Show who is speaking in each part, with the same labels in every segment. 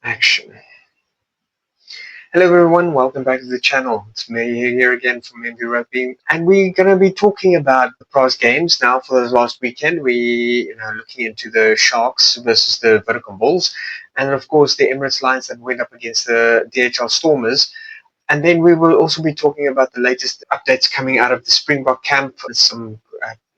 Speaker 1: Action. Hello everyone, welcome back to the channel. It's me here again from MB Rugby, and we're going to be talking about the pros games now. For the last weekend, we looking into the Sharks versus the Vodacom Bulls, and of course the Emirates Lions that went up against the DHL Stormers. And then we will also be talking about the latest updates coming out of the Springbok camp. There's some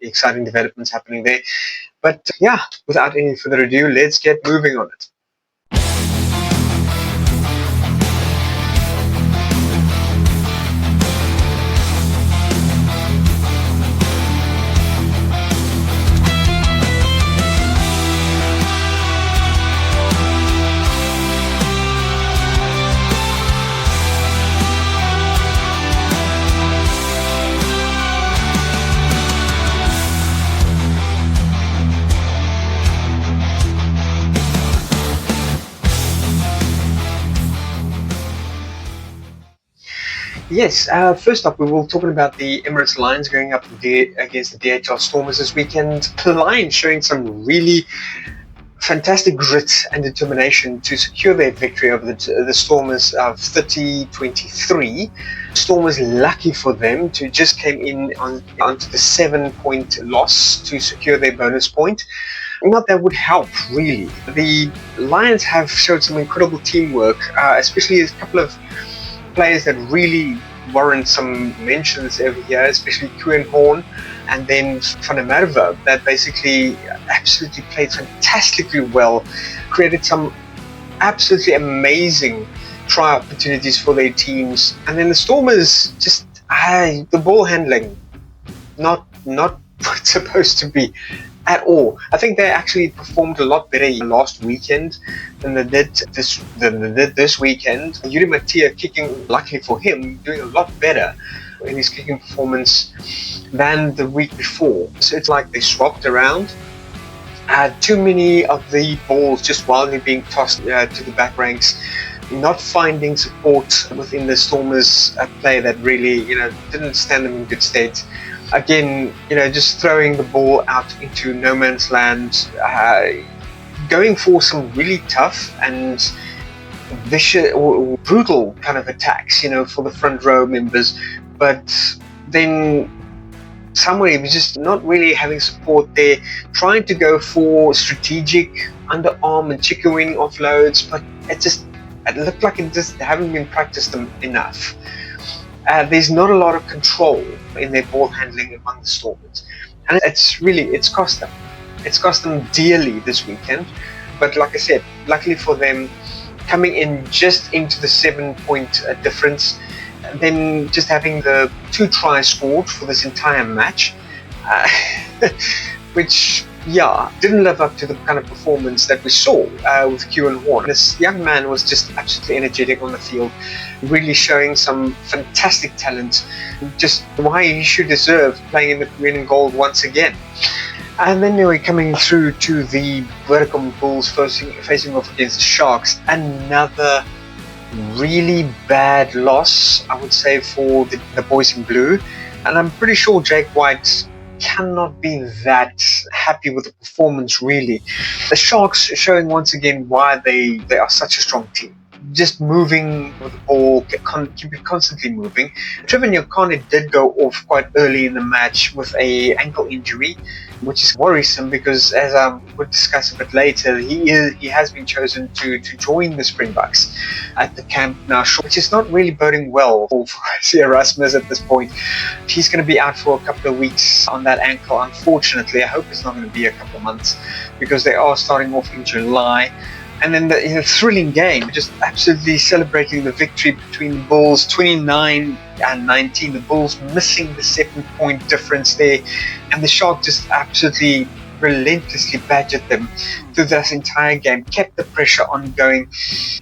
Speaker 1: exciting developments happening there. But yeah, without any further ado, let's get moving on it. Yes, first up, we will talking about the Emirates Lions going up against the DHL Stormers this weekend. The Lions showing some really fantastic grit and determination to secure their victory over the Stormers of 30-23. Stormers, lucky for them, to just came in onto the 7-point loss to secure their bonus point. Not that would help, really. The Lions have showed some incredible teamwork, especially a couple of players that really warrant some mentions over here, especially Kuhn Horn and then Van der Merwe, that basically absolutely played fantastically well, created some absolutely amazing try opportunities for their teams. And then the Stormers, just the ball handling, not what it's supposed to be at all. I think they actually performed a lot better last weekend than they did this weekend. Yuri Mattia kicking, luckily for him, doing a lot better in his kicking performance than the week before. So it's like they swapped around. Too many of the balls just wildly being tossed to the back ranks, not finding support within the Stormers play that really didn't stand them in good stead. Again, just throwing the ball out into no man's land, going for some really tough and vicious or brutal kind of attacks, for the front row members. But then somewhere he was just not really having support there, trying to go for strategic underarm and chicken wing offloads, but it looked like it just haven't been practiced enough. There's not a lot of control in their ball handling among the Stormers, and it's cost them. It's cost them dearly this weekend. But like I said, luckily for them, coming in just into the 7-point difference, then just having the 2 tries scored for this entire match, which didn't live up to the kind of performance that we saw with Kuhn Horn. This young man was just absolutely energetic on the field, really showing some fantastic talent, just why he should deserve playing in the green and gold once again. And then we're coming through to the Vodacom Bulls facing off against the Sharks. Another really bad loss, I would say, for the boys in blue. And I'm pretty sure Jake White cannot be that happy with the performance, really. The Sharks showing once again why they are such a strong team. Just moving with the ball, keep it constantly moving. Trevor Nyakane did go off quite early in the match with an ankle injury, which is worrisome because, as I will discuss a bit later, he has been chosen to join the Springboks at the camp now, which is not really boding well for Erasmus at this point. He's going to be out for a couple of weeks on that ankle, unfortunately. I hope it's not going to be a couple of months, because they are starting off in July. And then the thrilling game, just absolutely celebrating the victory between the Bulls, 29-19. The Bulls missing the 7-point difference there, and the Sharks just absolutely relentlessly badgered them through this entire game, kept the pressure on going,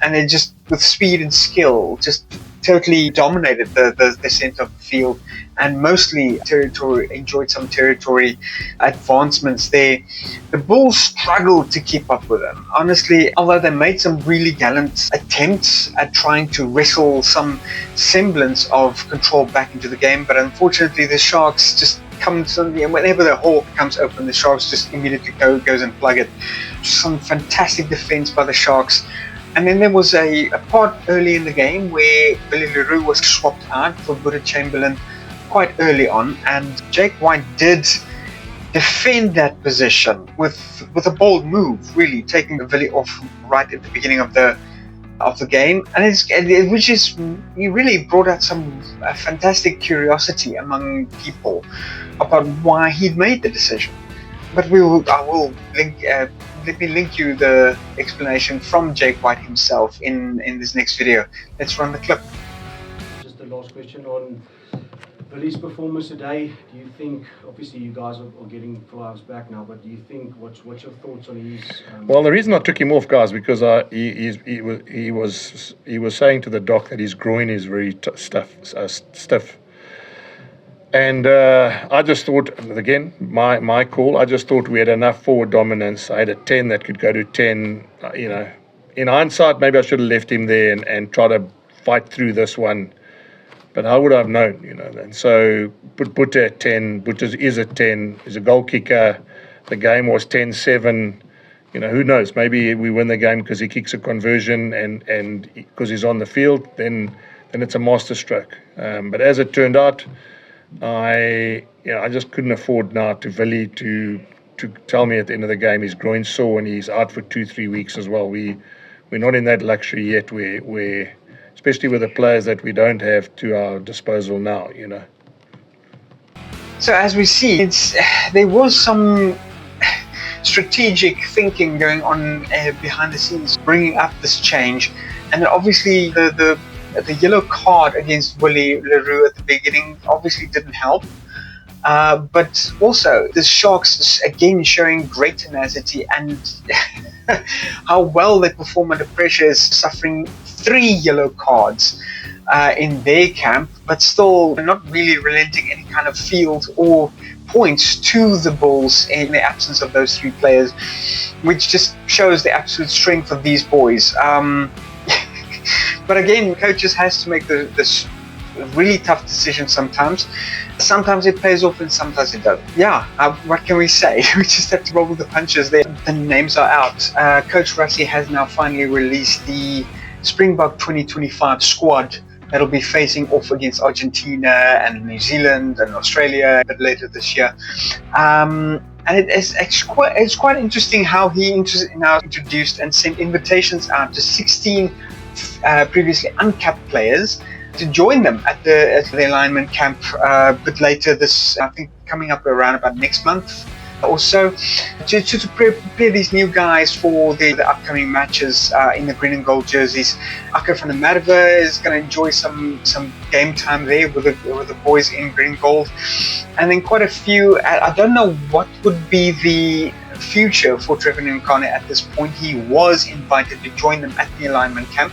Speaker 1: and then just with speed and skill, just totally dominated the center of the field, and mostly enjoyed some territory advancements there. The Bulls struggled to keep up with them, honestly, although they made some really gallant attempts at trying to wrestle some semblance of control back into the game. But unfortunately, the Sharks just come suddenly, and whenever the hole comes open, the Sharks just immediately goes and plug it. Some fantastic defense by the Sharks, And then there was a part early in the game where Billy Leroux was swapped out for Buddha Chamberlain quite early on, and Jake White did defend that position with a bold move, really taking the Billy off right at the beginning of the game, and he really brought out some fantastic curiosity among people about why he'd made the decision. But I will link. Let me link you the explanation from Jake White himself in this next video. Let's run the clip.
Speaker 2: Just the last question on Billy's performance today. Do you think, obviously you guys are getting Clive's back now, but do you think, what's your thoughts on his...
Speaker 3: Well, the reason I took him off, guys, because he was saying to the doc that his groin is very stiff. And I just thought, again, my call, I just thought we had enough forward dominance. I had a 10 that could go to 10. In hindsight, maybe I should have left him there and try to fight through this one. But how would I have known, And so put Butter at 10. Butter is a 10. He's a goal kicker. The game was 10-7. Who knows? Maybe we win the game because he kicks a conversion and because he's on the field. Then it's a master stroke. But as it turned out, I just couldn't afford now to Willie to tell me at the end of the game his groin sore and he's out for 2-3 weeks as well. We're not in that luxury yet where especially with the players that we don't have to our disposal now,
Speaker 1: So as we see, there was some strategic thinking going on behind the scenes, bringing up this change, and obviously the yellow card against Willie Leroux at the beginning obviously didn't help. But also the Sharks again showing great tenacity and how well they perform under pressure, suffering 3 yellow cards in their camp, but still not really relenting any kind of field or points to the Bulls in the absence of those 3 players, which just shows the absolute strength of these boys. But again, coaches has to make this really tough decision sometimes. Sometimes it pays off and sometimes it doesn't. Yeah, what can we say? We just have to roll with the punches there. The names are out. Coach Rassie has now finally released the Springbok 2025 squad that'll be facing off against Argentina and New Zealand and Australia a bit later this year. And it's quite interesting how he now introduced and sent invitations out to 16 previously uncapped players to join them at the alignment camp a bit later this, I think, coming up around about next month or so, to prepare these new guys for the upcoming matches in the green and gold jerseys. Akka van der Merwe is going to enjoy some game time there with the boys in green and gold, and then quite a few. I don't know what would be the future for Trevor Nkane at this point. He was invited to join them at the alignment camp,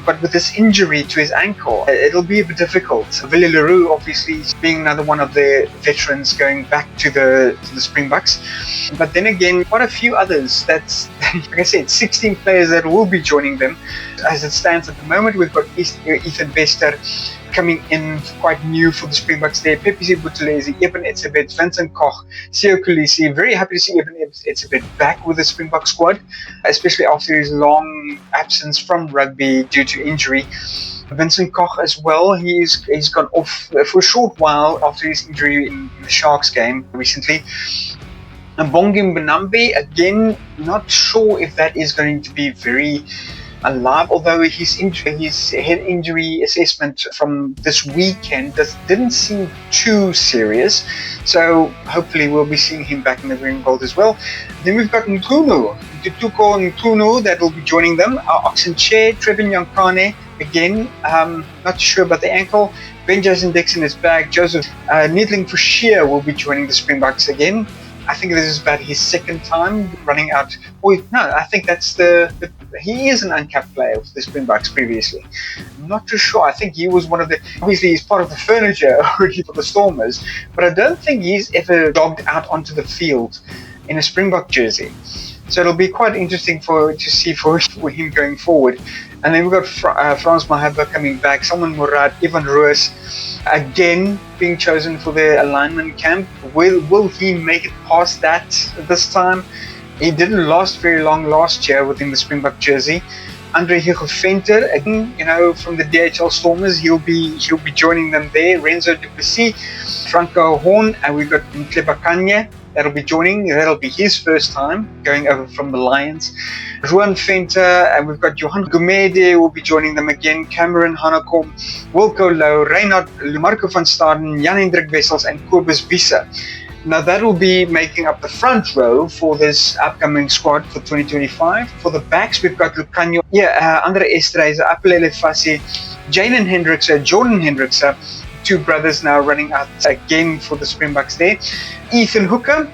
Speaker 1: but with this injury to his ankle, it'll be a bit difficult. Willie Leroux, obviously, being another one of the veterans going back to the Springboks. But then again, quite a few others. That's, like I said, 16 players that will be joining them. As it stands at the moment, we've got Ethan Bester coming in quite new for the Springboks there. Pepisi Buthelezi, Eben Etzebeth, Vincent Koch, Sio Kulisi. Very happy to see Eben Etzebeth back with the Springbok squad, especially after his long absence from rugby due to injury. Vincent Koch as well, he's gone off for a short while after his injury in the Sharks game recently. And Bongi Benambi, again, not sure if that is going to be very alive, although his head injury assessment from this weekend didn't seem too serious, so hopefully we'll be seeing him back in the green and gold as well. Then we've got Tutuko Ntunu that will be joining them. Oxen Chair, Trevin Yankane, again, not sure about the ankle. Ben Jason Dixon is back. Joseph Needling for Sheer will be joining the Springboks again. I think this is about his second time running out. I think that's he is an uncapped player for the Springboks previously. I'm not too sure. I think he was one of the, obviously he's part of the furniture already for the Stormers, but I don't think he's ever dogged out onto the field in a Springbok jersey. So it'll be quite interesting to see for him going forward. And then we've got Frans Mahaba coming back, Salman Murad, Ivan Ruiz, again being chosen for the alignment camp. Will he make it past that this time? He didn't last very long last year within the Springbok jersey. Andre Hugo Venter, again, from the DHL Stormers, he'll be joining them there. Renzo Duplessis, Franco Horn, and we've got Ntleba Kanye that'll be joining. That'll be his first time going over from the Lions. Ruan Venter, and we've got Johan Gumede will be joining them again. Cameron Hanekom, Wilco Louw, Reinhard Marco van Staden, Jan-Hendrik Wessels, and Kobus Wiese. Now that will be making up the front row for this upcoming squad for 2025. For the backs, we've got Lucanio, Andre Estreize, Apelele Fassi, Jaden Hendrikse, Jordan Hendrikse, two brothers now running out again for the Springboks there. Ethan Hooker,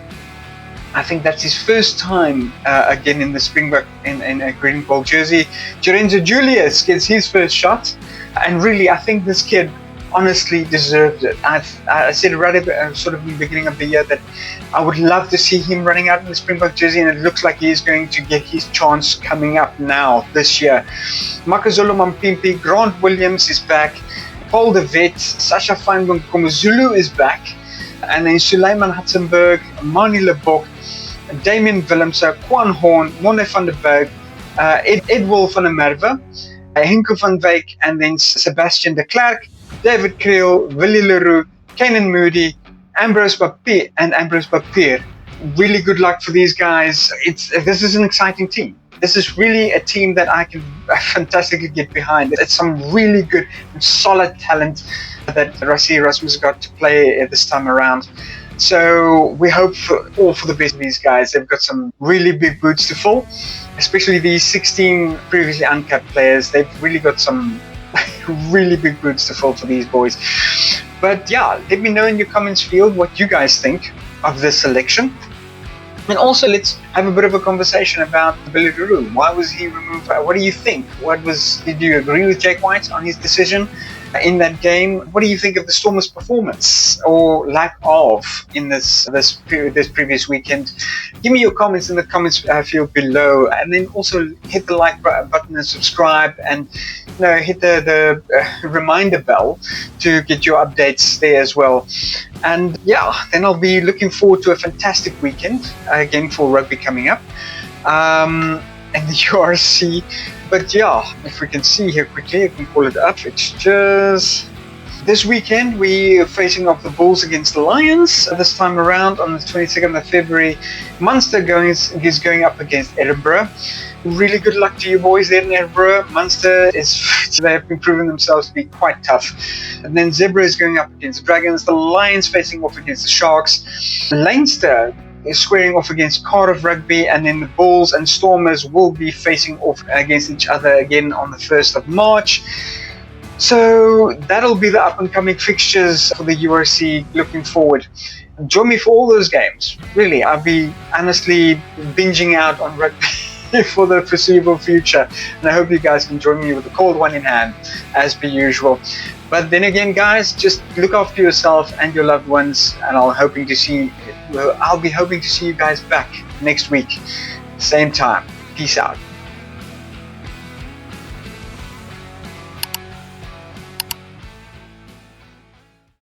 Speaker 1: I think that's his first time again in the Springbok in a green and gold jersey. Lorenzo Julius gets his first shot, and really I think this kid honestly deserved it. I said right at sort of in the beginning of the year that I would love to see him running out in the Springbok jersey, and it looks like he's going to get his chance coming up now this year. Makazolo Mampimpi, Grant Williams is back, Paul de Wet, Sasha Feinberg Komazulu is back, and then Suleiman Hutzenberg, Mani Lebok, Damien Willemse, Kwan Horn, Mone van der Berg, Edwil van der Merwe, Henko van Wyk, and then Sebastian de Klerk, David Creel, Willie Leroux, Kanan Moody, Ambrose Papier. Really good luck for these guys. This is an exciting team. This is really a team that I can fantastically get behind. It's some really good and solid talent that Rassie Erasmus got to play this time around. So we hope for the best of these guys. They've got some really big boots to fill, especially these 16 previously uncapped players. They've really got some really big boots to fill for these boys. But yeah, let me know in your comments field what you guys think of this selection. And also let's have a bit of a conversation about Billy Leroux. Why was he removed? What do you think? Did you agree with Jake White on his decision in that game? What do you think of the Stormers' performance or lack of in this previous weekend? Give me your comments in the comments field below, and then also hit the like button and subscribe, and hit the reminder bell to get your updates there as well. And yeah, then I'll be looking forward to a fantastic weekend again for rugby coming up, and the URC. But yeah, if we can see here quickly, I can pull it up. Fixtures. This weekend we're facing off the Bulls against the Lions. This time around on the 22nd of February, Munster is going up against Edinburgh. Really good luck to you boys there in Edinburgh. Munster they have been proving themselves to be quite tough. And then Zebra is going up against the Dragons. The Lions facing off against the Sharks. Leinster is squaring off against Cardiff Rugby, and then the Bulls and Stormers will be facing off against each other again on the 1st of March. So that'll be the up and coming fixtures for the URC looking forward. Join me for all those games. Really, I'll be honestly binging out on rugby for the foreseeable future, and I hope you guys can join me with a cold one in hand as per usual. But then again, guys, just look after yourself and your loved ones, and I'll be hoping to see you guys back next week, same time. Peace out.